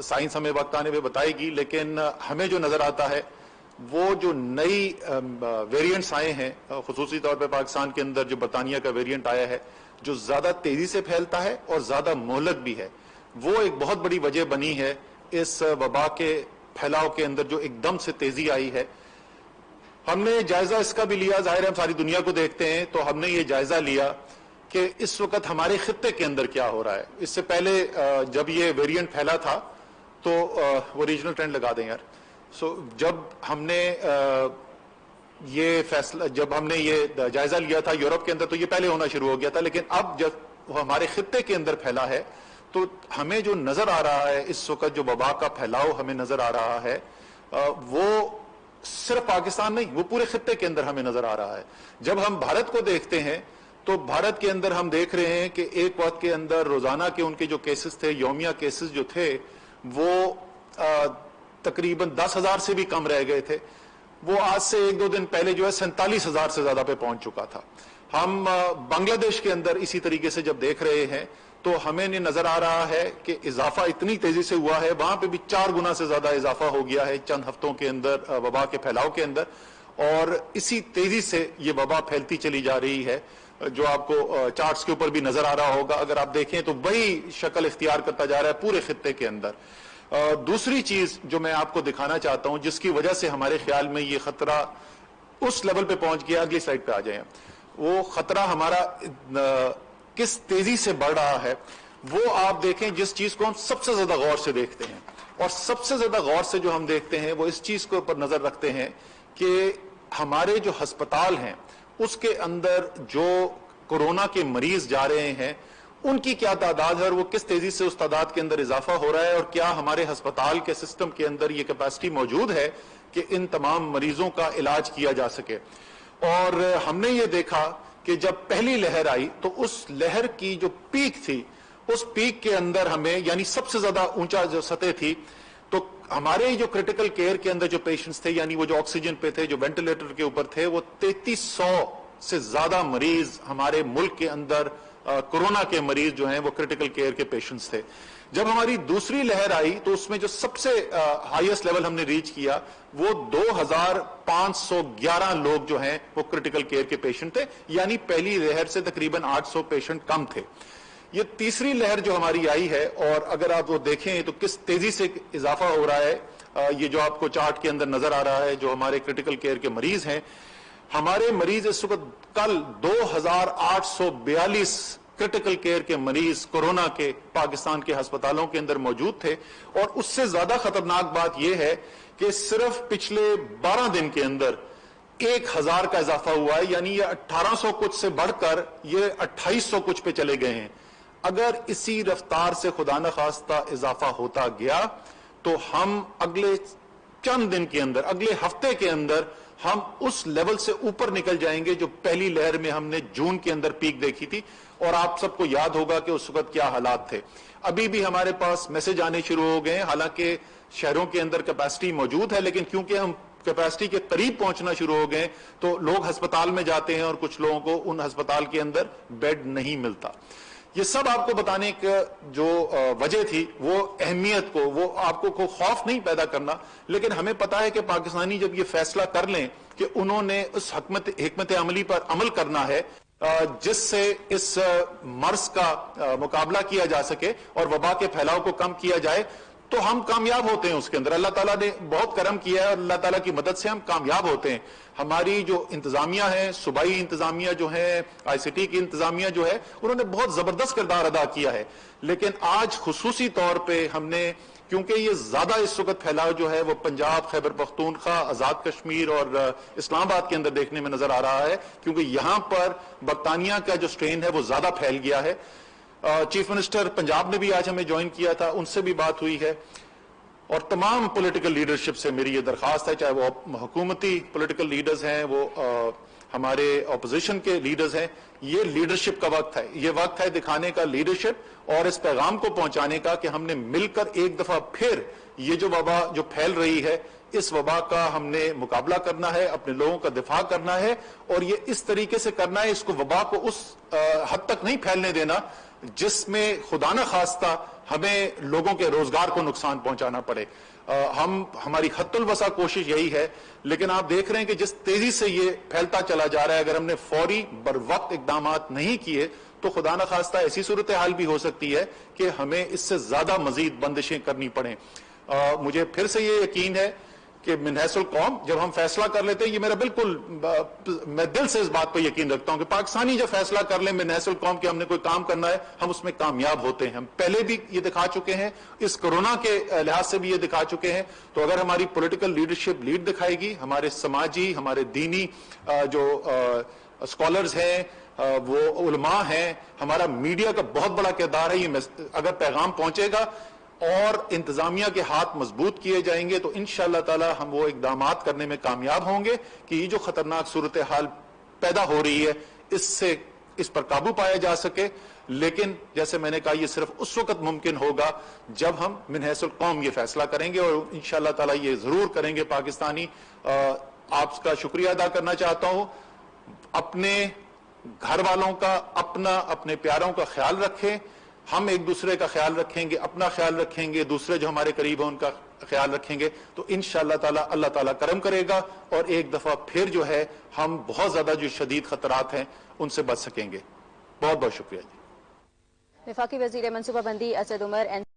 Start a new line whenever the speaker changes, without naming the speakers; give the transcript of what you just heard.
Science हमें वक्त आने पे बताएगी, लेकिन हमें जो नजर आता है वो जो नई वेरिएंट्स आए हैं, खुसूसी तौर पे पाकिस्तान के अंदर जो बरतानिया का वेरिएंट आया है, जो ज्यादा तेजी से फैलता है और ज्यादा मोहलक भी है, वो एक बहुत बड़ी वजह बनी है इस वबा के फैलाव के अंदर जो एकदम से तेजी आई है। हमने जायजा इसका भी लिया, जाहिर है हम सारी दुनिया को देखते हैं, तो हमने ये जायजा लिया कि इस वक्त हमारे खित्ते के अंदर क्या हो रहा है। इससे पहले जब ये वेरिएंट फैला था तो वो रीजनल ट्रेंड लगा दें यार। जब हमने ये जायजा लिया था यूरोप के अंदर तो ये पहले होना शुरू हो गया था, लेकिन अब जब वो हमारे खित्ते के अंदर फैला है तो हमें जो नजर आ रहा है इस वक्त, जो वबा का फैलाव हमें नजर आ रहा है, वो सिर्फ पाकिस्तान नहीं, वो पूरे खित्ते के अंदर हमें नजर आ रहा है। जब हम भारत को देखते हैं तो भारत के अंदर हम देख रहे हैं कि एक वक्त के अंदर रोजाना के उनके जो केसेस थे, यौमिया केसेस जो थे, वो तकरीबन 10,000 से भी कम रह गए थे। वो आज से एक दो दिन पहले जो है 47,000 से ज्यादा पे पहुंच चुका था। हम बांग्लादेश के अंदर इसी तरीके से जब देख रहे हैं तो हमें नजर आ रहा है कि इजाफा इतनी तेजी से हुआ है, वहां पे भी 4 गुना से ज्यादा इजाफा हो गया है चंद हफ्तों के अंदर वबा के फैलाव के अंदर, और इसी तेजी से ये वबा फैलती चली जा रही है, जो आपको चार्ट्स के ऊपर भी नजर आ रहा होगा। अगर आप देखें तो वही शक्ल इख्तियार करता जा रहा है पूरे खित्ते के अंदर। दूसरी चीज जो मैं आपको दिखाना चाहता हूं, जिसकी वजह से हमारे ख्याल में ये खतरा उस लेवल पे पहुंच गया, अगली स्लाइड पे आ जाए, वो खतरा हमारा किस तेजी से बढ़ रहा है, वो आप देखें। जिस चीज को हम सबसे ज्यादा गौर से देखते हैं, और सबसे ज्यादा गौर से जो हम देखते हैं, वो इस चीज के ऊपर नजर रखते हैं कि हमारे जो अस्पताल हैं उसके अंदर जो कोरोना के मरीज जा रहे हैं उनकी क्या तादाद है, और वो किस तेजी से उस तादाद के अंदर इजाफा हो रहा है, और क्या हमारे अस्पताल के सिस्टम के अंदर ये कैपेसिटी मौजूद है कि इन तमाम मरीजों का इलाज किया जा सके। और हमने ये देखा कि जब पहली लहर आई तो उस लहर की जो पीक थी, उस पीक के अंदर हमें, यानी सबसे ज्यादा ऊंचा जो सतह थी, तो हमारे जो क्रिटिकल केयर के अंदर जो पेशेंट्स थे, यानी वो जो ऑक्सीजन पे थे, जो वेंटिलेटर के ऊपर थे, वो 3300 से ज्यादा मरीज हमारे मुल्क के अंदर कोरोना के मरीज जो हैं वो क्रिटिकल केयर के पेशेंट्स थे। जब हमारी दूसरी लहर आई तो उसमें जो सबसे हाईएस्ट लेवल हमने रीच किया वो 2511 लोग जो हैं वो क्रिटिकल केयर के पेशेंट थे, यानी पहली लहर से तकरीबन 800 पेशेंट कम थे। ये तीसरी लहर जो हमारी आई है, और अगर आप वो देखें तो किस तेजी से इजाफा हो रहा है, ये जो आपको चार्ट के अंदर नजर आ रहा है, जो हमारे क्रिटिकल केयर के मरीज हैं, हमारे मरीज इस वक्त कल 2842 क्रिटिकल केयर के मरीज कोरोना के पाकिस्तान के अस्पतालों के अंदर मौजूद थे। और उससे ज्यादा खतरनाक बात यह है कि सिर्फ पिछले 12 दिन के अंदर 1000 का इजाफा हुआ है, यानी ये 1800 कुछ से बढ़कर ये 2800 कुछ पे चले गए हैं। अगर इसी रफ्तार से खुदा न खास्ता इजाफा होता गया तो हम अगले चंद दिन के अंदर, अगले हफ्ते के अंदर हम उस लेवल से ऊपर निकल जाएंगे जो पहली लहर में हमने जून के अंदर पीक देखी थी। और आप सबको याद होगा कि उस वक्त क्या हालात थे। अभी भी हमारे पास मैसेज आने शुरू हो गए हैं, हालांकि शहरों के अंदर कैपेसिटी मौजूद है, लेकिन क्योंकि हम कैपेसिटी के करीब पहुंचना शुरू हो गए तो लोग अस्पताल में जाते हैं और कुछ लोगों को उन अस्पताल के अंदर बेड नहीं मिलता। ये सब आपको बताने का जो वजह थी, वो अहमियत को, वो आपको को खौफ नहीं पैदा करना, लेकिन हमें पता है कि पाकिस्तानी जब ये फैसला कर लें कि उन्होंने उस हिकमत अमली पर अमल करना है जिससे इस मर्ज का मुकाबला किया जा सके और वबा के फैलाव को कम किया जाए, तो हम कामयाब होते हैं उसके अंदर। अल्लाह ताला ने बहुत करम किया है और अल्लाह ताला की मदद से हम कामयाब होते हैं। हमारी जो इंतजामिया है, सूबाई इंतजामिया जो है, ICT की इंतजामिया जो है, उन्होंने बहुत जबरदस्त किरदार अदा किया है। लेकिन आज खुसूसी तौर पे हमने, क्योंकि ये ज्यादा इस वक्त फैलाव जो है वो पंजाब, खैबर पख्तूनख्वा, आजाद कश्मीर और इस्लामाबाद के अंदर देखने में नजर आ रहा है, क्योंकि यहां पर बरतानिया का जो स्ट्रेन है वो ज्यादा फैल गया है। चीफ मिनिस्टर पंजाब ने भी आज हमें ज्वाइन किया था, उनसे भी बात हुई है। और तमाम पॉलिटिकल लीडरशिप से मेरी ये दरखास्त है, चाहे वो हुकूमती पॉलिटिकल लीडर्स हैं, वो हमारे अपोजिशन के लीडर्स हैं, ये लीडरशिप का वक्त है। ये वक्त है दिखाने का लीडरशिप और इस पैगाम को पहुंचाने का कि हमने मिलकर एक दफा फिर ये जो वबा जो फैल रही है, इस वबा का हमने मुकाबला करना है, अपने लोगों का दिफा करना है। और ये इस तरीके से करना है, इसको वबा को उस हद तक नहीं फैलने देना जिसमें खुदा न खास्ता ہمیں لوگوں کے روزگار کو نقصان پہنچانا پڑے. ہماری حد الوسع کوشش یہی ہے, لیکن آپ دیکھ رہے ہیں کہ جس تیزی سے یہ پھیلتا چلا جا رہا ہے, اگر ہم نے فوری بر وقت اقدامات نہیں کیے تو خدا نخواستہ ایسی صورتحال بھی ہو سکتی ہے کہ ہمیں اس سے زیادہ مزید بندشیں کرنی پڑیں. مجھے پھر سے یہ یقین ہے کہ من حیث القوم جب ہم فیصلہ کر لیتے ہیں, یہ میرا بالکل, میں دل سے اس بات پہ یقین رکھتا ہوں کہ پاکستانی جب فیصلہ کر لیں من حیث القوم کہ ہم نے کوئی کام کرنا ہے, ہم اس میں کامیاب ہوتے ہیں. ہم پہلے بھی یہ دکھا چکے ہیں, اس کورونا کے لحاظ سے بھی یہ دکھا چکے ہیں. تو اگر ہماری پولیٹیکل لیڈرشپ لیڈ دکھائے گی, ہمارے سماجی, ہمارے دینی جو اسکالرز ہیں, وہ علماء ہیں, ہمارا میڈیا کا بہت بڑا کردار ہے, یہ اگر پیغام پہنچے گا اور انتظامیہ کے ہاتھ مضبوط کیے جائیں گے تو انشاءاللہ تعالی ہم وہ اقدامات کرنے میں کامیاب ہوں گے کہ یہ جو خطرناک صورتحال پیدا ہو رہی ہے اس پر قابو پایا جا سکے. لیکن جیسے میں نے کہا, یہ صرف اس وقت ممکن ہوگا جب ہم من حیث القوم یہ فیصلہ کریں گے, اور انشاءاللہ تعالی یہ ضرور کریں گے. پاکستانی, آپ کا شکریہ ادا کرنا چاہتا ہوں. اپنے گھر والوں کا, اپنے پیاروں کا خیال رکھیں. ہم ایک دوسرے کا خیال رکھیں گے, اپنا خیال رکھیں گے, دوسرے جو ہمارے قریب ہیں ان کا خیال رکھیں گے تو انشاءاللہ تعالی اللہ تعالی کرم کرے گا, اور ایک دفعہ پھر جو ہے ہم بہت زیادہ جو شدید خطرات ہیں ان سے بچ سکیں گے. بہت بہت شکریہ جی.
وفاقی وزیر منصوبہ بندی اسد عمر